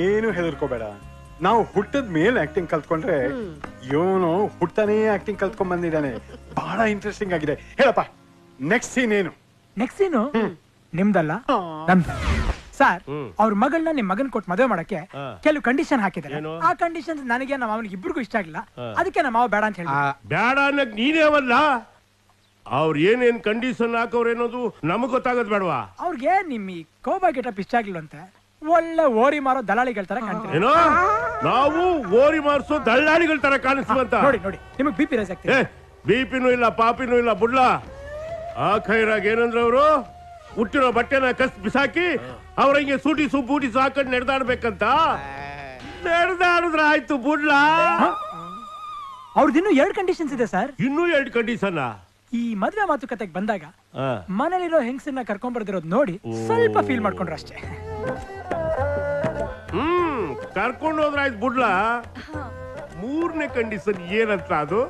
ಏನು ಹೆದರ್ಕೋಬೇಡ. ನಾವು ಹುಟ್ಟದ ಮೇಲೆ ಆಕ್ಟಿಂಗ್ ಕಲ್ತ್ಕೊಂಡ್ರೆ ಇವನು ಹುಟ್ಟತಾನೇ ಆಕ್ಟಿಂಗ್ ಕಲ್ತ್ಕೊಂಡ್ ಬಂದಿದ್ದಾನೆ. ಬಹಳ ಇಂಟ್ರೆಸ್ಟಿಂಗ್ ಆಗಿದೆ. ಹೇಳಪ್ಪ ನೆಕ್ಸ್ಟ್ ಸೀನ್ ಏನು? ನೆಕ್ಸ್ಟ್ ಸೀನು ನಿಮ್ದಲ್ಲ ನಮ್ದು ಸರ್. ಅವ್ರ ಮಗಳನ್ನ ನಿಮ್ ಮಗನ್ ಕೊಟ್ಟು ಮದುವೆ ಮಾಡಕ್ಕೆ ಕೆಲವು ಕಂಡೀಷನ್ ಹಾಕಿದ್ದಾರೆ. ಆ ಕಂಡೀಷನ್ ನನಗೆ ನಮ್ಮ ಅವನಿಗೆ ಇಬ್ಬರಿಗೂ ಇಷ್ಟ ಆಗಿಲ್ಲ. ಅದಕ್ಕೆ ನಮ್ಮ ಮಾವ ಬೇಡ ಅಂತ ಹೇಳಿ. ಬೇಡ ಅನ್ನಕ್ ನೀನೇವಲ್ಲ, ಅವ್ರ ಏನೇನ್ ಕಂಡೀಷನ್ ಹಾಕವ್ರ ಏನೋದು ನಮಗ್ ಗೊತ್ತಾಗದ್ ಬೇಡವಾ? ಅವ್ರಿಗೆ ನಿಮ್ ಈ ಕೋಬಾ ಗೆಟಪ್ ಇಷ್ಟ ಆಗಿಲ್ವಂತೆ. ಒಳ್ಳೆ ಓರಿ ಮಾರೋ ದಳ್ಳಾಳಿಗಳ ತರ ಕಾಣ್ತೀವಿ. ಏನೋ ನಾವು ಓರಿ ಮಾರ್ಸೋ ದಳ್ಳಾಳಿಗಳ ತರ ಕಾಣಿಸ್ವಂತ. ನೋಡಿ ನೋಡಿ ನಿಮಗ್ ಬಿಪಿ ರೈಸ್ ಆಗ್ತಿದೆ. ಬಿಪಿನೂ ಇಲ್ಲ ಪಾಪಿನೂ ಇಲ್ಲ ಬುಡ್ಲ. ಆ ಖೈರಾಗ ಏನಂದ್ರ ಅವರು ಹುಟ್ಟಿರೋ ಬಟ್ಟೆನ ಕಸ್ ಬಿಸಾಕಿ ಅವ್ರಂಗೆ ಸೂಟಿ ಬೂಟಿ ಹಾಕೊಂಡ್ ನಡೆದಾಡ್ಬೇಕಂತ. ನಡೆದಾಡಿದ್ರ ಆಯ್ತು ಬುಡ್ಲ. ಅವ್ರದ್ದು ಇನ್ನೂ 2 ಕಂಡೀಷನ್ಸ್ ಇದೆ ಸರ್. ಇನ್ನೂ 2 ಕಂಡೀಷನ್. ಈ ಮದ್ವೆ ಮಾತುಕತೆಗೆ ಬಂದಾಗ ಮನೇಲಿರೋ ಹೆಂಗಸನ್ನ ಕರ್ಕೊಂಡ್ ಬರ್ದಿರೋದು ನೋಡಿ ಸ್ವಲ್ಪ ಫೀಲ್ ಮಾಡ್ಕೊಂಡ್ರು ಅಷ್ಟೇ. ಕರ್ಕೊಂಡು ಹೋದ್ರ ಆಯ್ತು ಬುಡ್ಲ. 3ನೇ ಕಂಡೀಷನ್ ಏನಂತ ಅದು?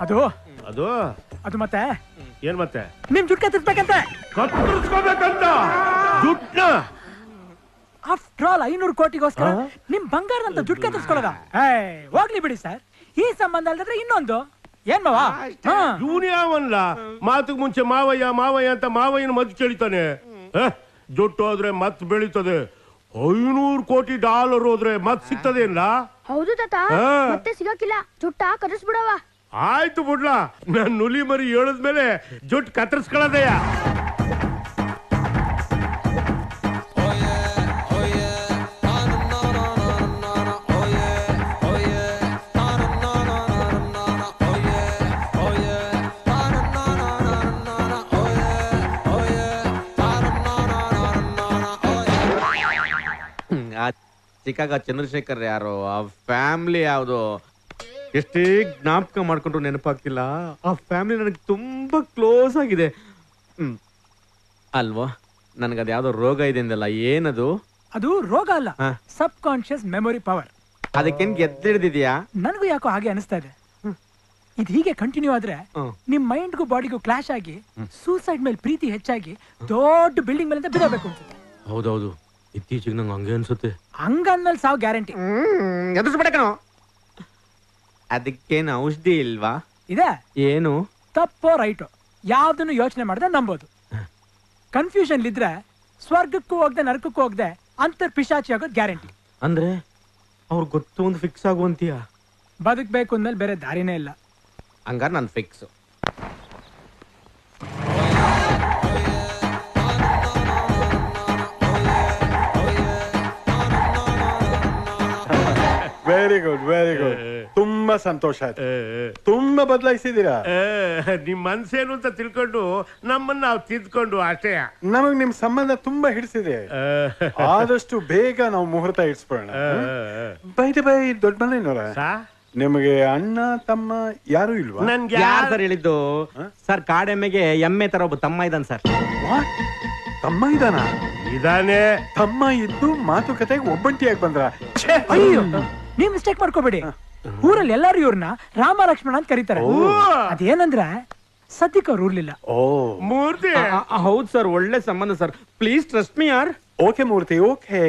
ಅದು ಅದು ಅದು ಮತ್ತೆ ಏನ್ ಮತ್ತೆ? ನಿಮ್ ಜುಟ್ ಕತ್ತರಿಸ್ಬೇಕಂತ. ಕತ್ತರಿಸ್ಕೋಬೇಕಂತ ಜುಟ್ನ? ಆಫ್ಟರ್ ಆಲ್ 500 ಕೋಟಿಗೋಸ್ಕರ ನಿಮ್ ಬಂಗಾರದಂತ ಜುಟ್ ಕತ್ತರಿಸ್ಕೊಳ್ಳೋದ? ಹೋಗ್ಲಿ ಬಿಡಿ ಸರ್. ಈ ಸಂಬಂಧ ಅಲ್ದ್ರೆ ಇನ್ನೊಂದು ಏನ್ ಮಾವ? ಇವನ್ಯಾವಲ್ಲ ಮಾತಿಗೆ ಮುಂಚೆ ಮಾವಯ್ಯ ಮಾವಯ್ಯ ಅಂತ ಮಾವಯ್ಯನ ಮದ್ದು ಕೇಳಿತಾನೆ. ಜುಟ್ಟು ಹೋದ್ರೆ ಮತ್ ಬೆಳೀತದೆ. 500 ಕೋಟಿ ಡಾಲರ್ ಹೋದ್ರೆ ಮತ್ ಸಿಗ್ತದೆ ಇಲ್ಲ? ಹೌದು ತಾತ, ಮತ್ತೆ ಸಿಗಕ್ಕಿಲ್ಲ. ಜುಟ್ಟ ಕತ್ತರಿಸ್ಬಿಡವ. ಆಯ್ತು ಬಿಡ್ಲಾ. ನನ್ ನುಲಿ ಮರಿ ಹೇಳಿದ್ಮೇಲೆ ಜುಟ್ ಕತ್ತರಿಸ್ಕೊಳ್ಳೋದಯ್ಯ. ಚಿಕಾಗ ಚಂದ್ರಶೇಖರ್ ಯಾರು, ಆ ಫ್ಯಾಮಿಲಿ ಯಾವುದು, ಎಷ್ಟೇ ಜ್ಞಾಪಕ ಮಾಡ್ಕೊಂಡ್ರು ನೆನಪಾಗ್ತಿಲ್ಲ. ಆ ಫ್ಯಾಮಿಲಿ ನನಗೆ ತುಂಬಾ ಕ್ಲೋಸ್ ಆಗಿದೆ. ಅಲ್ವಾ? ನನ್ಗದ್ ಯಾವ್ದೋ ರೋಗ ಇದೆ ಅಂದಲ್ಲ, ಏನದು? ಅದು ರೋಗ ಅಲ್ಲ, ಸಬ್ ಕಾನ್ಶಿಯಸ್ ಮೆಮೊರಿ ಪವರ್. ಅದಕ್ಕೇನ್ ಗೆದ್ದಿಡ್ದಿದ್ಯಾ? ನನಗೂ ಯಾಕೋ ಹಾಗೆ ಅನಿಸ್ತಾ ಇದೆ. ಇದು ಹೀಗೆ ಕಂಟಿನ್ಯೂ ಆದ್ರೆ ನಿಮ್ ಮೈಂಡ್ಗೂ ಬಾಡಿಗೂ ಕ್ಲಾಶ್ ಆಗಿ ಸೂಸೈಡ್ ಮೇಲೆ ಪ್ರೀತಿ ಹೆಚ್ಚಾಗಿ ದೊಡ್ಡ ಬಿಲ್ಡಿಂಗ್ ಮೇಲೆ ಬಿಡಬೇಕು ಅನ್ಸುತ್ತೆ. ಹೌದೌದು, ಇತ್ತೀಚೆಗೆ ನಂಗೆ ಹಂಗೆ ಅನ್ಸುತ್ತೆ. ಹಂಗಂದ್ಮೇಲೆ ಸಾವು ಗ್ಯಾರಂಟಿ. ಎದುರಿಸ್ಬಿಡಕನೋ. ಅದಕ್ಕೇನು ಔಷಧಿ ಇಲ್ವಾ? ಇದೆ. ಏನು? ತಪ್ಪೋ ರೈಟೋ ಯಾವ್ದನ್ನು ಯೋಚನೆ ಮಾಡದೆ ನಂಬೋದು. ಕನ್ಫ್ಯೂಷನ್ ಇದ್ರೆ ಸ್ವರ್ಗಕ್ಕೂ ಹೋಗದೆ ನರಕಕ್ಕೂ ಹೋಗದೆ ಅಂತರ್ ಪಿಶಾಚಿ ಆಗೋದು ಗ್ಯಾರಂಟಿ. ಅಂದ್ರೆ ಅವ್ರು ಗೊತ್ತು ಒಂದು ಫಿಕ್ಸ್ ಆಗುವಂತೀಯ? ಬದುಕ್ಬೇಕು ಅಂದ್ಮೇಲೆ ಬೇರೆ ದಾರಿನೇ ಇಲ್ಲ. ಹಂಗಾರ ನಾನು fix. Very good very good. ತುಂಬಾ ಸಂತೋಷ ಆಯ್ತು. ತುಂಬಾ ಬದಲಾಯಿಸಿದೀರಾ. ನಿಮ್ ಮನ್ಸೇನು ಅಂತ ತಿಳ್ಕೊಂಡು ನಮ್ಮನ್ನ ನಾವು ತಿದ್ಕೊಂಡು ಅಷ್ಟೇ. ನಮಗ್ ನಿಮ್ ಸಂಬಂಧ ತುಂಬಾ ಹಿಡಿಸಿದೆ. ಆದಷ್ಟು ಬೇಗ ನಾವು ಮುಹೂರ್ತ ಇಡ್ಸ್ಕೊಳ್ಳೋಣ. ಬೈ ದೊಡ್ಡ ಮನೆಯವ್ರ, ನಿಮಗೆ ಅಣ್ಣ ತಮ್ಮ ಯಾರು ಇಲ್ವಾ? ನನ್ಗೆ ಯಾರು ಸರ್ ಹೇಳಿದ್ದು? ಸರ್ ಕಾಡೆಮ್ಮೆಗೆ ಎಮ್ಮೆ ತರ ಒಬ್ಬ ತಮ್ಮ ಇದ್ದಾನೆ ಸರ್. ತಮ್ಮ ಇದಾನ? ಇದಾನೆ. ತಮ್ಮ ಇದ್ದು ಮಾತುಕತೆಗೆ ಒಬ್ಬಂಟಿಯಾಗಿ ಬಂದ್ರ? ಅಯ್ಯೋ, ನೀವ್ ಮಿಸ್ಟೇಕ್ ಮಾಡ್ಕೋಬೇಡಿ. ಊರಲ್ಲಿ ಎಲ್ಲಾರು ಇವ್ರನ್ನ ರಾಮ ಲಕ್ಷ್ಮಣ ಅಂತ ಕರೀತಾರೆ. ಅದೇನಂದ್ರೆ ಸದ್ಯಕ್ಕೆ ಅವ್ರು ಊರ್ಲಿಲ್ಲ. ಓ ಮೂರ್ತಿ. ಹೌದು ಸರ್, ಒಳ್ಳೆ ಸಂಬಂಧ ಸರ್. ಪ್ಲೀಸ್ ಟ್ರಸ್ಟ್ ಮೀ ಯಾರ್. ಓಕೆ ಮೂರ್ತಿ, ಓಕೆ.